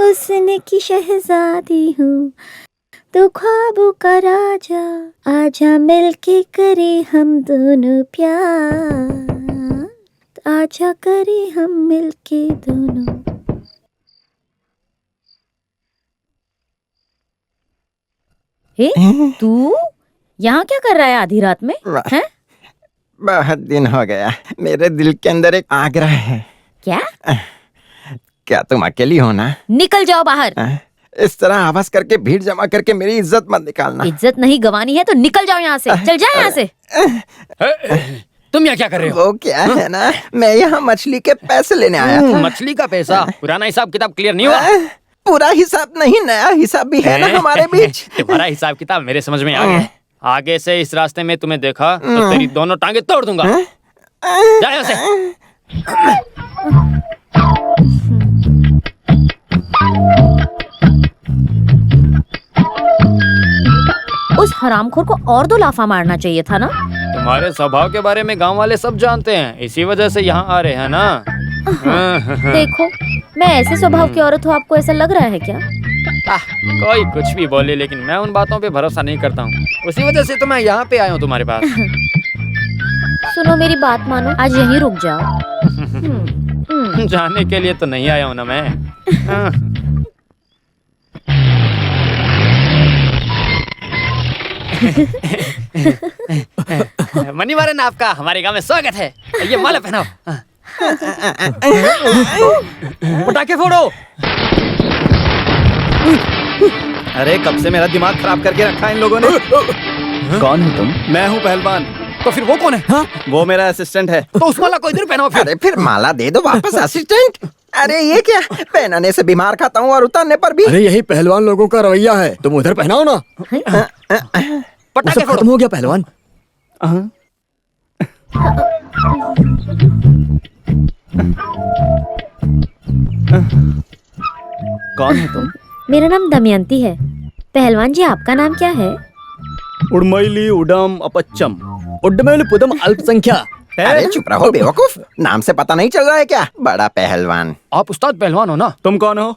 हुस्न की शहजादी हूँ, तू ख्वाबों का राजा, आजा मिलके करे हम दोनों प्यार, आजा करे हम मिलके दोनों। हे, तू यहाँ क्या कर रहा है आधी रात में? हैं? बहुत दिन हो गया, मेरे दिल के अंदर एक आग्रह है। क्या? क्या तुम अकेली हो ना? निकल जाओ बाहर। इस तरह आवाज करके भीड़ जमा करके मेरी इज्जत मत निकालना। इज्जत नहीं गंवानी है तो निकल जाओ यहाँ से, चल जाओ यहाँ से। तुम यहाँ क्या कर रहे हो? वो क्या है ना, मैं यहाँ मछली के पैसे लेने आया था। मछली का पैसा? पुराना हिसाब किताब क्लियर नहीं हुआ? पूरा हिसाब नहीं, नया हिसाब भी है ना हमारे बीच। तुम्हारा हिसाब किताब मेरे समझ में आ गया। आगे से इस रास्ते में तुम्हें देखा तो तेरी दोनों टांगे तोड़ दूंगा। जा यहाँ से। उस हरामखोर को और 2 लाफा मारना चाहिए था ना। तुम्हारे स्वभाव के बारे में गांव वाले सब जानते हैं, इसी वजह से यहाँ आ रहे हैं ना। देखो, मैं ऐसे स्वभाव की औरत हूँ, आपको ऐसा लग रहा है क्या? कोई कुछ भी बोले, लेकिन मैं उन बातों पे भरोसा नहीं करता हूँ। उसी वजह से तो मैं यहाँ पे आया हूँ तुम्हारे पास। सुनो, मेरी बात मानो, आज यहीं रुक जाओ। जाने के लिए तो नहीं आया हूँ ना मैं। मनी मारन, आपका हमारे गांव में स्वागत है। ये माला पहनाओ। पटाखे फोड़ो। अरे कब से मेरा दिमाग खराब करके रखा है इन लोगों ने। कौन हो तुम? मैं हूँ पहलवान। तो फिर वो कौन है? हाँ? वो मेरा असिस्टेंट है। तो उस माला को इधर पहनाओ फिर। अरे फिर माला दे दो वापस असिस्टेंट। अरे ये क्या, पहनाने से बीमार खाता हूँ और उतारने पर भी। अरे यही पहलवान लोगों का रवैया है, तुम उधर पहनाओ ना। पटाखे फोड़ो। खत्म हो गया पहलवान। कौन है तुम? मेरा नाम दमयंती है। पहलवान जी, आपका नाम क्या है? उड़मैली उडम अपच्चम उड्डमेल पुदम अल्पसंख्या। अरे चुप रहो बेवकूफ, नाम से पता नहीं चल रहा है क्या? बड़ा पहलवान। आप उस्ताद पहलवान हो ना? तुम कौन हो?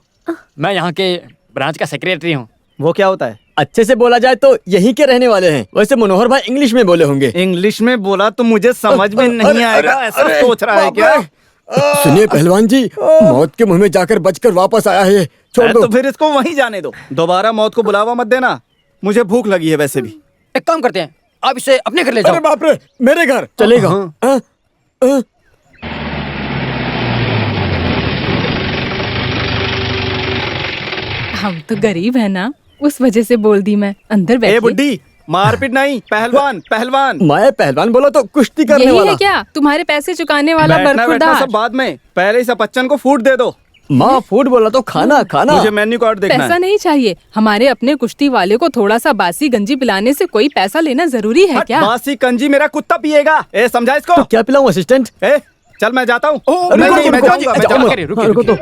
मैं यहाँ के ब्रांच का सेक्रेटरी हूँ। वो क्या होता है? अच्छे से बोला जाए तो यहीं के रहने वाले हैं। वैसे मनोहर भाई इंग्लिश में बोले होंगे। इंग्लिश में बोला तो मुझे समझ में नहीं आएगा, ऐसा सोच रहा है क्या? सुनिए पहलवान जी, मौत के मुंह में जाकर बचकर वापस आया है, छोड़ दो। तो फिर इसको वहीं जाने दो, दोबारा मौत को बुलावा मत देना। मुझे भूख लगी है वैसे भी। एक काम करते हैं, आप इसे अपने घर ले जाओ। अरे बाप रे, मेरे घर चलेगा? हम तो गरीब है ना, उस वजह से बोल दी मैं। अंदर बैठिए। ए बुड्ढी, मारपीट नहीं, पहलवान पहलवान। मैं पहलवान बोला तो कुश्ती करने यही वाला। है क्या तुम्हारे पैसे चुकाने वाला बैठना बैठना बरखुरदार? सब बाद में, पहले इस अपच्चन को फूड दे दो। माँ फूड बोला तो खाना खाना। मुझे मेन्यू कार्ड देखना पैसा है। नहीं चाहिए। हमारे अपने कुश्ती वाले को थोड़ा सा बासी गंजी पिलाने से कोई पैसा लेना जरूरी है क्या? बासी कंजी मेरा कुत्ता पिएगा। ए समझा इसको? तो क्या पिलाऊं असिस्टेंट? ए चल मैं जाता हूँ। रुको, मैं जाऊंगा, मैं जाऊंगा। रुको तो।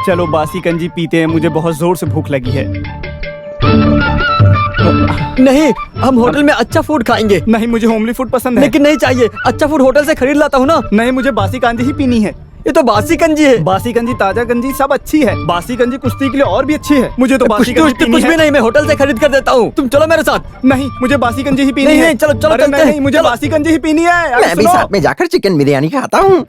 चलो बासी कंजी पीते हैं, मुझे बहुत जोर से भूख लगी है। नहीं, हम होटल में अच्छा फूड खाएंगे। नहीं, मुझे होमली फूड पसंद है। लेकिन नहीं चाहिए, अच्छा फूड होटल से खरीद लाता हूँ ना। नहीं, मुझे बासी कंजी ही पीनी है। ये तो बासी कंजी है। बासी कंजी, ताजा कंजी सब अच्छी है। बासी कंजी कुश्ती के लिए और भी अच्छी है। मुझे तो बासी कंजी पीनी कुछ है। भी नहीं, मैं होटल से खरीद कर देता हूँ। तुम चलो मेरे साथ। नहीं, मुझे बासी कंजी ही पीनी नहीं, है। नहीं, चलो, चलो, अरे चलते हैं। नहीं, मुझे चलो। बासी कंजी ही पीनी है। अरे मैं भी सुनो। साथ में जाकर चिकन बिरयानी खाता हूँ।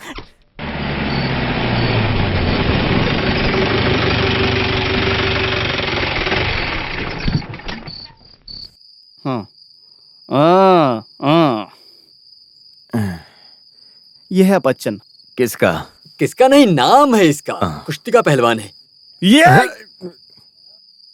ये है अपच्चन। किसका? किसका नहीं, नाम है इसका। कुश्ती का पहलवान है ये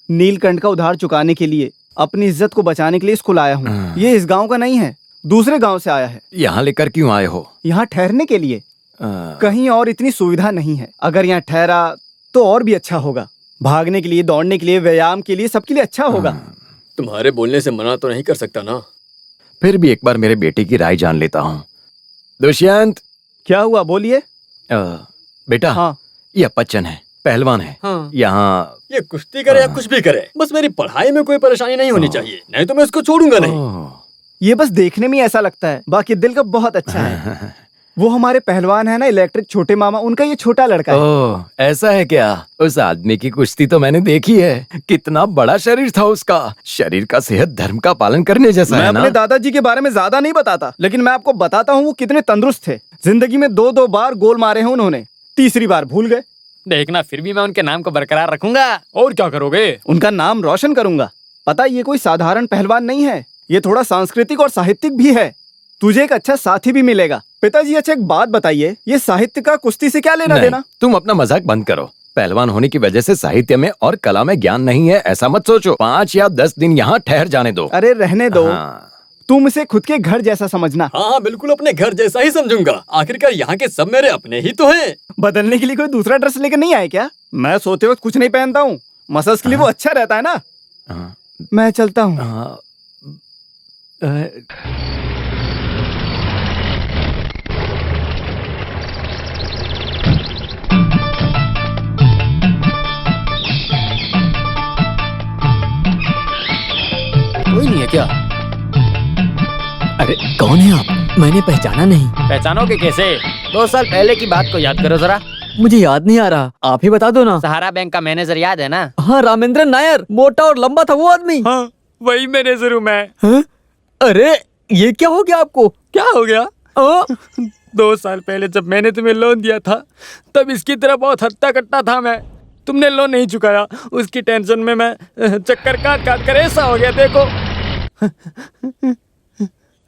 नीलकंठ का उधार चुकाने के लिए, अपनी इज्जत को बचाने के लिए इसको लाया हूँ। ये इस गांव का नहीं है, दूसरे गांव से आया है। यहाँ लेकर क्यों आए हो? यहाँ ठहरने के लिए। कहीं और इतनी सुविधा नहीं है। अगर यहाँ ठहरा तो और भी अच्छा होगा। भागने के लिए, दौड़ने के लिए, व्यायाम के लिए, सबके लिए अच्छा होगा। तुम्हारे बोलने से मना तो नहीं कर सकता ना। फिर भी एक बार मेरे बेटे की राय जान लेता हूँ। दुष्यंत। क्या हुआ, बोलिए। बेटा। हाँ। ये अपच्चन है, पहलवान है हाँ। यहाँ। ये कुश्ती करे या कुछ भी करे, बस मेरी पढ़ाई में कोई परेशानी नहीं होनी चाहिए, नहीं तो मैं इसको छोड़ूंगा नहीं। ओह, ये बस देखने में ही ऐसा लगता है, बाकी दिल का बहुत अच्छा है। वो हमारे पहलवान है ना, इलेक्ट्रिक छोटे मामा, उनका ये छोटा लड़का है। ओह, ऐसा है क्या? उस आदमी की कुश्ती तो मैंने देखी है। कितना बड़ा शरीर था उसका। शरीर का सेहत धर्म का पालन करने जैसा मैं है ना। अपने दादाजी के बारे में ज्यादा नहीं बताता, लेकिन मैं आपको बताता हूँ वो कितने तंदुरुस्त थे। जिंदगी में 2-2 बार गोल मारे हैं उन्होंने, तीसरी बार भूल गए। देखना, फिर भी मैं उनके नाम को बरकरार रखूंगा। और क्या करोगे? उनका नाम रोशन करूंगा। पता, ये कोई साधारण पहलवान नहीं है, ये थोड़ा सांस्कृतिक और साहित्यिक भी है। तुझे एक अच्छा साथी भी मिलेगा। पिताजी, अच्छा एक बात बताइए, ये साहित्य का कुश्ती से क्या लेना नहीं, देना? तुम अपना मजाक बंद करो। पहलवान होने की वजह से साहित्य में और कला में ज्ञान नहीं है ऐसा मत सोचो। 5 या 10 दिन यहाँ ठहर जाने दो। अरे रहने दो। हाँ। तुम इसे खुद के घर जैसा समझना। हाँ, बिल्कुल अपने घर जैसा ही समझूंगा। आखिरकार यहाँ के सब मेरे अपने ही तो हैं। बदलने के लिए कोई दूसरा ड्रेस लेकर नहीं आए क्या? मैं सोते वक्त कुछ नहीं पहनता हूँ, मसल्स के लिए वो अच्छा रहता है ना। हाँ, मैं चलता हूँ। हाँ, कोई नहीं है क्या? अरे कौन है आप? मैंने पहचाना नहीं। पहचानोगे कैसे? 2 साल पहले की बात को याद करो जरा। मुझे याद नहीं आ रहा, आप ही बता दो ना। सहारा बैंक का मैनेजर याद है ना? हाँ, रामेंद्र नायर, मोटा और लंबा था वो आदमी। हाँ, वही मैनेजर हूँ मैं। हाँ? अरे ये क्या हो गया आपको? क्या हो गया? हाँ? 2 साल पहले जब मैंने तुम्हें लोन दिया था, तब इसकी तरह बहुत हट्टा कट्टा था मैं। तुमने लोन नहीं चुकाया, उसकी टेंशन में मैं चक्कर काट काट कर ऐसा हो गया। देखो,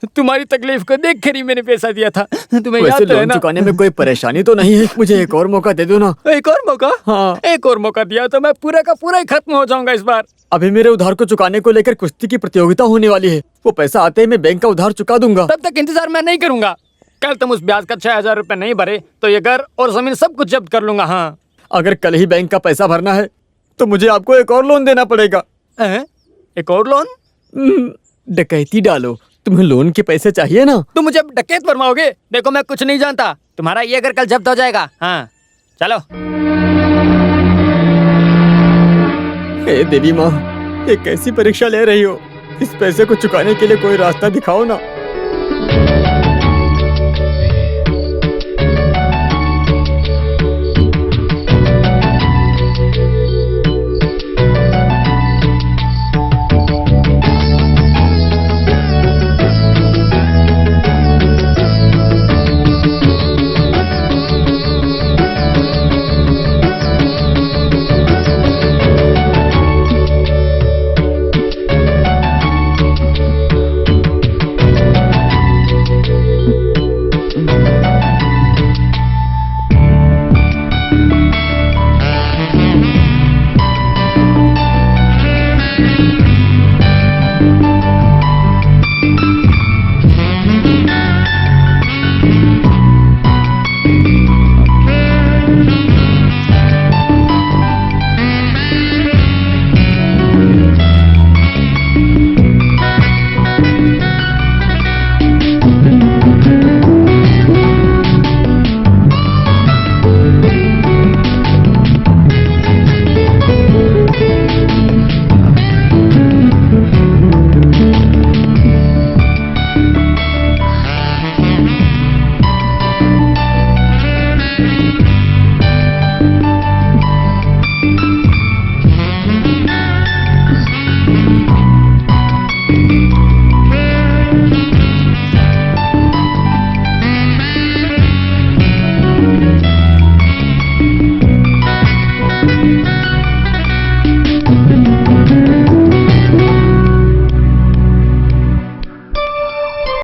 तुम्हारी तकलीफ को देख कर ही मैंने पैसा दिया था। तुम्हें वैसे याद तो है लोन ना? चुकाने में कोई परेशानी तो नहीं है? मुझे एक और मौका दे दो ना। एक और मौका? हाँ। एक और मौका दिया तो मैं पूरा का पूरा ही खत्म हो जाऊंगा इस बार। अभी मेरे उधार को चुकाने को लेकर कुश्ती की प्रतियोगिता होने वाली है। वो पैसा आते ही मैं बैंक का उधार चुका दूंगा। तब तक इंतजार मैं नहीं करूंगा। कल तुम उस ब्याज का 6,000 रुपए नहीं भरे तो ये घर और जमीन सब कुछ जब्त कर लूंगा। हाँ, अगर कल ही बैंक का पैसा भरना है तो मुझे आपको एक और लोन देना पड़ेगा। एक और लोन? डकैती डालो, तुम्हें लोन के पैसे चाहिए ना? तुम मुझे डकैत फरमाओगे? देखो, मैं कुछ नहीं जानता। तुम्हारा ये घर कल जब्त हो जाएगा। हाँ, चलो। हे देवी माँ, ये कैसी परीक्षा ले रही हो? इस पैसे को चुकाने के लिए कोई रास्ता दिखाओ ना।